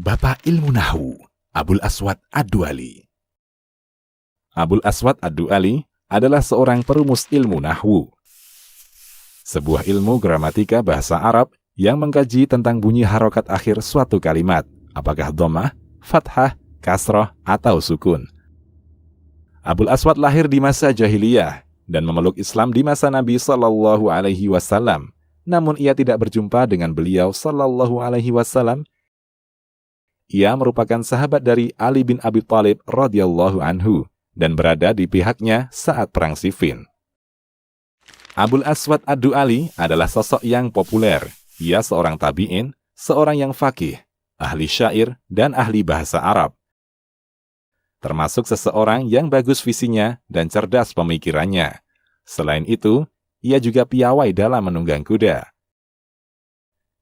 Bapak ilmu Nahwu, Abul Aswad Ad-Du'ali. Abul Aswad Ad-Du'ali adalah seorang perumus ilmu Nahwu, sebuah ilmu gramatika bahasa Arab yang mengkaji tentang bunyi harokat akhir suatu kalimat, apakah dhammah, fathah, kasroh, atau sukun. Abul Aswad lahir di masa jahiliyah dan memeluk Islam di masa Nabi Shallallahu Alaihi Wasallam. Namun ia tidak berjumpa dengan beliau Shallallahu Alaihi Wasallam. Ia merupakan sahabat dari Ali bin Abi Thalib radhiyallahu anhu dan berada di pihaknya saat perang Siffin. Abul Aswad Ad-Du'ali adalah sosok yang populer. Ia seorang tabi'in, seorang yang faqih, ahli syair, dan ahli bahasa Arab. Termasuk seseorang yang bagus visinya dan cerdas pemikirannya. Selain itu, ia juga piawai dalam menunggang kuda.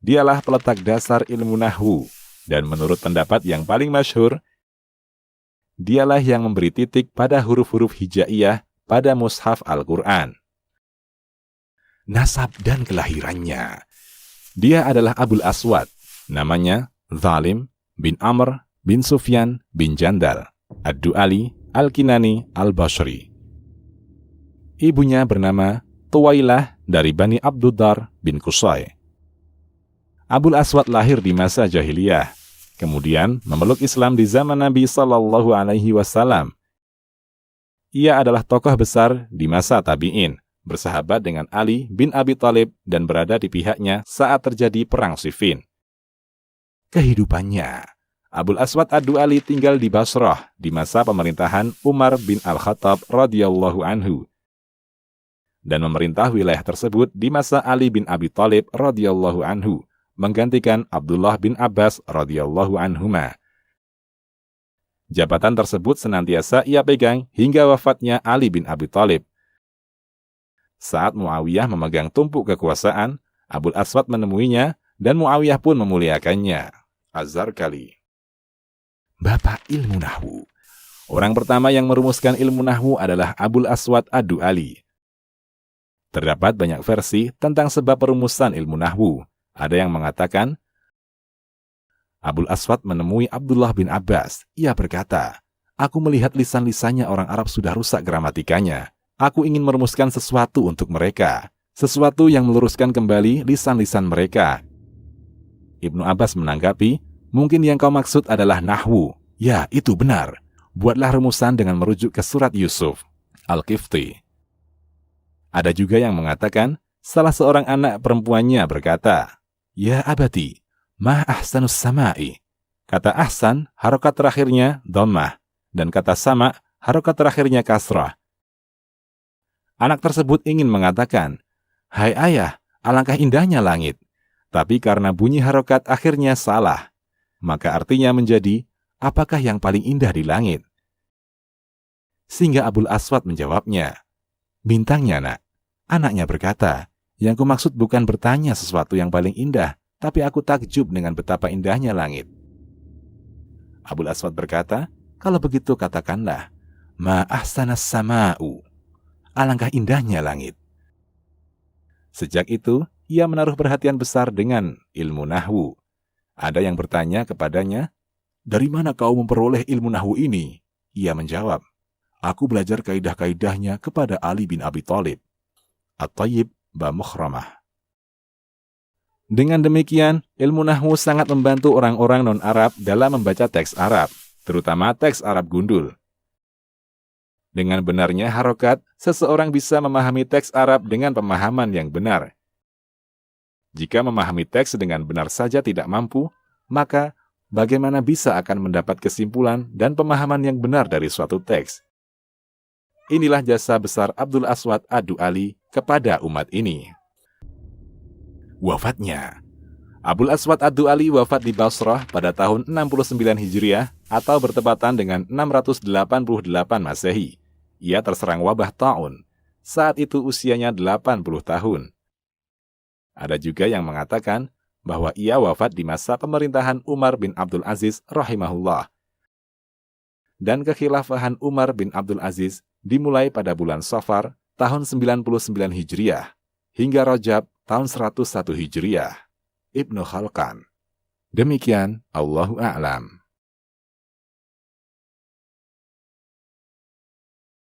Dialah peletak dasar ilmu Nahwu, dan menurut pendapat yang paling masyhur, dialah yang memberi titik pada huruf-huruf hijaiyah pada mushaf Al-Quran. Nasab dan kelahirannya. Dia adalah Abul Aswad, namanya Zalim bin Amr bin Sufyan bin Jandal Ad-Du'ali Al-Kinani Al-Bashri. Ibunya bernama Tuwailah dari Bani Abduddar bin Qusay. Abul Aswad lahir di masa jahiliyah, kemudian memeluk Islam di zaman Nabi Shallallahu Alaihi Wasallam. Ia adalah tokoh besar di masa tabi'in, bersahabat dengan Ali bin Abi Thalib dan berada di pihaknya saat terjadi perang Siffin. Kehidupannya. Abul Aswad Ad-Du'ali tinggal di Basrah di masa pemerintahan Umar bin Al-Khattab radhiyallahu anhu dan memerintah wilayah tersebut di masa Ali bin Abi Thalib radhiyallahu anhu, menggantikan Abdullah bin Abbas radhiyallahu anhuma. Jabatan tersebut senantiasa ia pegang hingga wafatnya Ali bin Abi Thalib. Saat Muawiyah memegang tumpuk kekuasaan, Abul Aswad menemuinya dan Muawiyah pun memuliakannya. Az-Zarkali. Bapak ilmu Nahwu. Orang pertama yang merumuskan ilmu Nahwu adalah Abul Aswad Ad-Du'ali. Terdapat banyak versi tentang sebab perumusan ilmu Nahwu. Ada yang mengatakan, Abul Aswad menemui Abdullah bin Abbas. Ia berkata, "Aku melihat lisan-lisannya orang Arab sudah rusak gramatikanya. Aku ingin merumuskan sesuatu untuk mereka. Sesuatu yang meluruskan kembali lisan-lisan mereka." Ibnu Abbas menanggapi, "Mungkin yang kau maksud adalah Nahwu." Ya, itu benar. Buatlah rumusan dengan merujuk ke surat Yusuf. Al-Qifti. Ada juga yang mengatakan, salah seorang anak perempuannya berkata, "Ya abati, ma ahsanus sama'i." Kata ahsan, harokat terakhirnya dhammah, dan kata sama, harokat terakhirnya kasrah. Anak tersebut ingin mengatakan, "Hai ayah, alangkah indahnya langit." Tapi karena bunyi harokat akhirnya salah, maka artinya menjadi, apakah yang paling indah di langit? Sehingga Abul Aswad menjawabnya, "Bintangnya, nak." Anaknya berkata, "Yang kumaksud bukan bertanya sesuatu yang paling indah, tapi aku takjub dengan betapa indahnya langit." Abul Aswad berkata, "Kalau begitu katakanlah, ma ahsanas sama'u." Alangkah indahnya langit. Sejak itu, ia menaruh perhatian besar dengan ilmu Nahwu. Ada yang bertanya kepadanya, "Dari mana kau memperoleh ilmu Nahwu ini?" Ia menjawab, "Aku belajar kaidah-kaidahnya kepada Ali bin Abi Thalib." At-Tayyib Ba-Mukhramah. Dengan demikian, ilmu Nahwu sangat membantu orang-orang non-Arab dalam membaca teks Arab, terutama teks Arab gundul. Dengan benarnya harokat, seseorang bisa memahami teks Arab dengan pemahaman yang benar. Jika memahami teks dengan benar saja tidak mampu, maka bagaimana bisa akan mendapat kesimpulan dan pemahaman yang benar dari suatu teks? Inilah jasa besar Abul Aswad Ad-Du'ali kepada umat ini. Wafatnya. Abul Aswad Ad-Du'ali wafat di Basrah pada tahun 69 Hijriah atau bertepatan dengan 688 Masehi. Ia terserang wabah ta'un. Saat itu usianya 80 tahun. Ada juga yang mengatakan bahwa ia wafat di masa pemerintahan Umar bin Abdul Aziz rahimahullah. Dan kekhilafahan Umar bin Abdul Aziz dimulai pada bulan Safar tahun 99 Hijriah hingga Rajab tahun 101 Hijriah. Ibnu Khalkan. Demikian, Allahu a'lam.